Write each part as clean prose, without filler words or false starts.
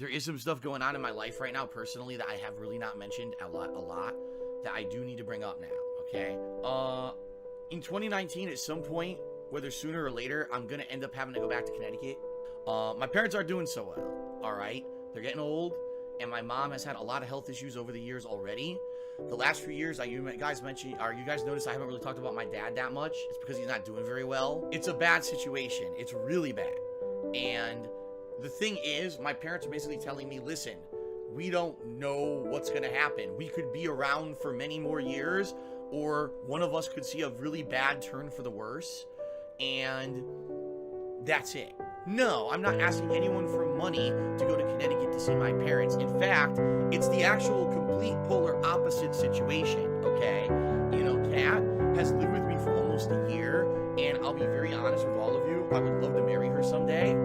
there is some stuff going on in my life right now personally that I have really not mentioned a lot that I do need to bring up now, okay? In 2019, at some point, whether sooner or later, I'm gonna end up having to go back to Connecticut. My parents are doing so well, all right? They're getting old, and my mom has had a lot of health issues over the years already. The last few years, you guys noticed I haven't really talked about my dad that much. It's because he's not doing very well. It's a bad situation. It's really bad. And the thing is, my parents are basically telling me, listen, we don't know what's going to happen. We could be around for many more years, or one of us could see a really bad turn for the worse, and that's it. No, I'm not asking anyone for money to go to Connecticut to see my parents. In fact, it's the actual complete polar opposite situation, okay? You know, Kat has lived with me for almost a year, and I'll be very honest with all of you, I would love to marry her someday.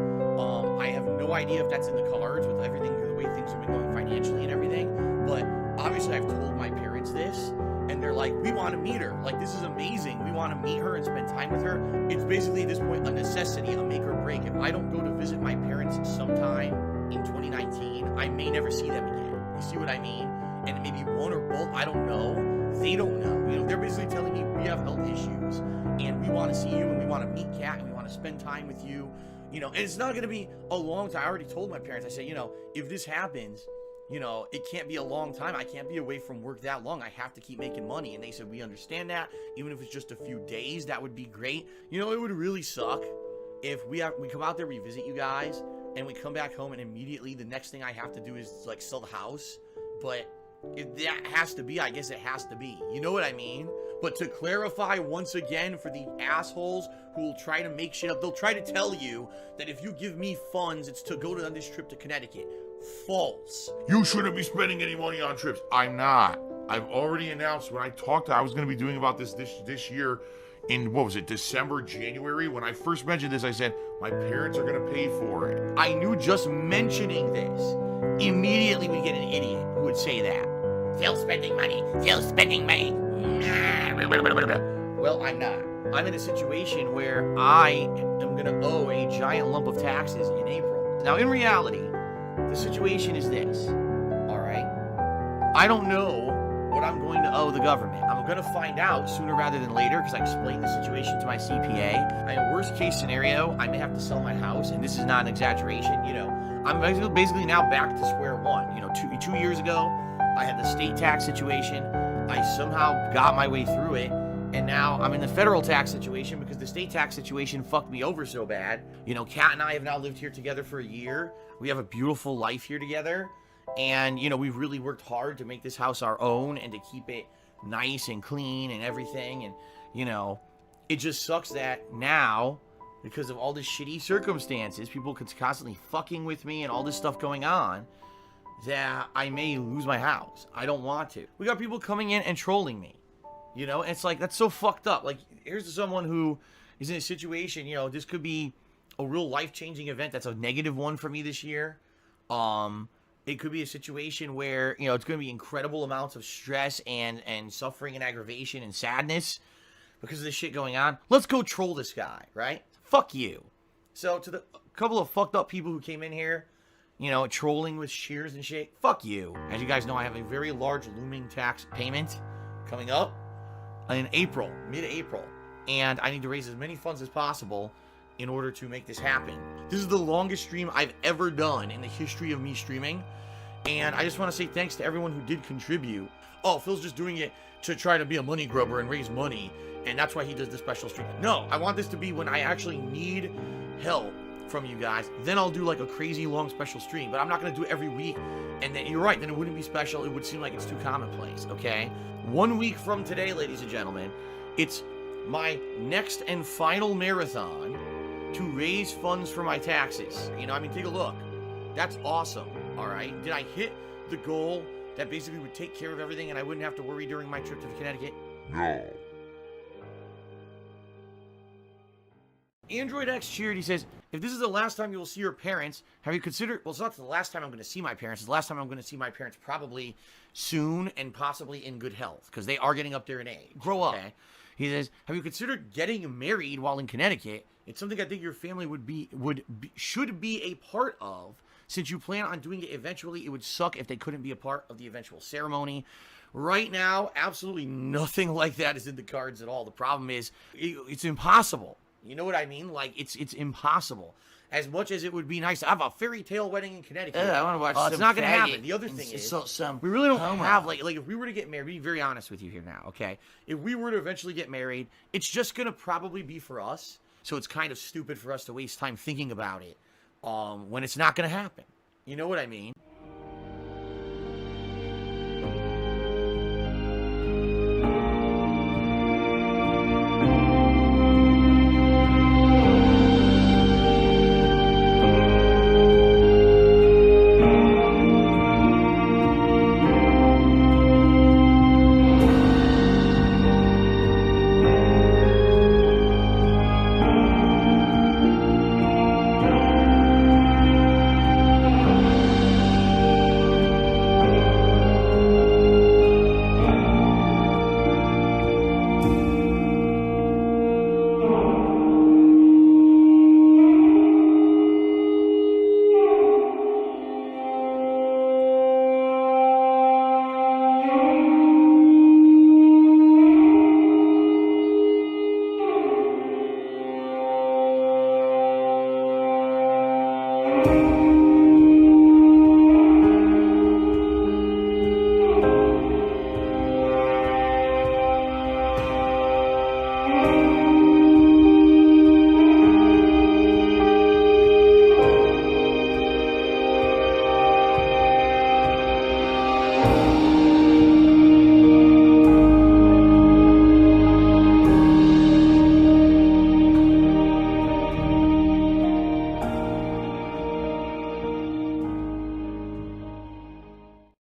I have no idea if that's in the cards with everything, the way things have been going financially and everything, but obviously I've told my parents this, and they're like, we want to meet her. Like, this is amazing. We want to meet her and spend time with her. It's basically, at this point, a necessity, a make or break. If I don't go to visit my parents sometime in 2019, I may never see them again. You see what I mean? And maybe one or both, I don't know. They don't know. You know, they're basically telling me we have health issues, and we want to see you, and we want to meet Kat, and we want to spend time with you. You know, and it's not going to be a long time. I already told my parents, I said, you know, if this happens, you know, it can't be a long time. I can't be away from work that long. I have to keep making money. And they said, we understand that. Even if it's just a few days, that would be great. You know, it would really suck if we come out there, we visit you guys, and we come back home, and immediately the next thing I have to do is, like, sell the house. But if that has to be, I guess it has to be. You know what I mean? But to clarify once again for the assholes who will try to make shit up, they'll try to tell you that if you give me funds, it's to go on this trip to Connecticut. False. You shouldn't be spending any money on trips. I'm not. I've already announced when I talked I was going to be doing about this year in, what was it, December, January? When I first mentioned this, I said, my parents are going to pay for it. I knew just mentioning this, immediately we get an idiot who would say that. Still spending money. Still spending money. Well, I'm not. I'm in a situation where I am going to owe a giant lump of taxes in April. Now, in reality, the situation is this, all right? I don't know what I'm going to owe the government. I'm going to find out sooner rather than later because I explained the situation to my CPA. In worst case scenario, I may have to sell my house, and this is not an exaggeration. You know, I'm basically now back to square one. You know, two years ago, I had the state tax situation. I somehow got my way through it, and now I'm in the federal tax situation because the state tax situation fucked me over so bad. You know, Kat and I have now lived here together for a year. We have a beautiful life here together, and, you know, we've really worked hard to make this house our own and to keep it nice and clean and everything, and, you know, it just sucks that now, because of all the shitty circumstances, people constantly fucking with me and all this stuff going on, that I may lose my house. I don't want to. We got people coming in and trolling me. You know, and it's like, that's so fucked up. Like, here's someone who is in a situation, you know, this could be a real life-changing event that's a negative one for me this year. It could be a situation where, you know, it's going to be incredible amounts of stress and suffering and aggravation and sadness because of this shit going on. Let's go troll this guy, right? Fuck you. So, to the couple of fucked up people who came in here, you know, trolling with shears and shit, fuck you. As you guys know, I have a very large looming tax payment coming up in April, mid-April, and I need to raise as many funds as possible in order to make this happen. This is the longest stream I've ever done in the history of me streaming, and I just want to say thanks to everyone who did contribute. Oh, Phil's just doing it to try to be a money grubber and raise money, and that's why he does the special stream. No, I want this to be when I actually need help from you guys. Then I'll do like a crazy long special stream, but I'm not going to do it every week, and then you're right, then it wouldn't be special. It would seem like it's too commonplace, okay? 1 week from today, ladies and gentlemen, it's my next and final marathon to raise funds for my taxes. You know, I mean, take a look. That's awesome, all right? Did I hit the goal that basically would take care of everything and I wouldn't have to worry during my trip to Connecticut? No. Android X Cheered, he says, if this is the last time you will see your parents, have you considered, well, it's not the last time I'm going to see my parents, it's the last time I'm going to see my parents probably soon and possibly in good health, because they are getting up there in age. Grow up. Okay? He says, have you considered getting married while in Connecticut? It's something I think your family should be a part of Since you plan on doing it eventually, it would suck if they couldn't be a part of the eventual ceremony. Right now, absolutely nothing like that is in the cards at all. The problem is, it's impossible. You know what I mean? Like, it's impossible. As much as it would be nice to have a fairy tale wedding in Connecticut. I want to watch some It's not going to faggot happen. The other thing and is, some we really don't homo. have, like, if we were to get married, be very honest with you here now, okay? If we were to eventually get married, it's just going to probably be for us. So it's kind of stupid for us to waste time thinking about it when it's not going to happen. You know what I mean?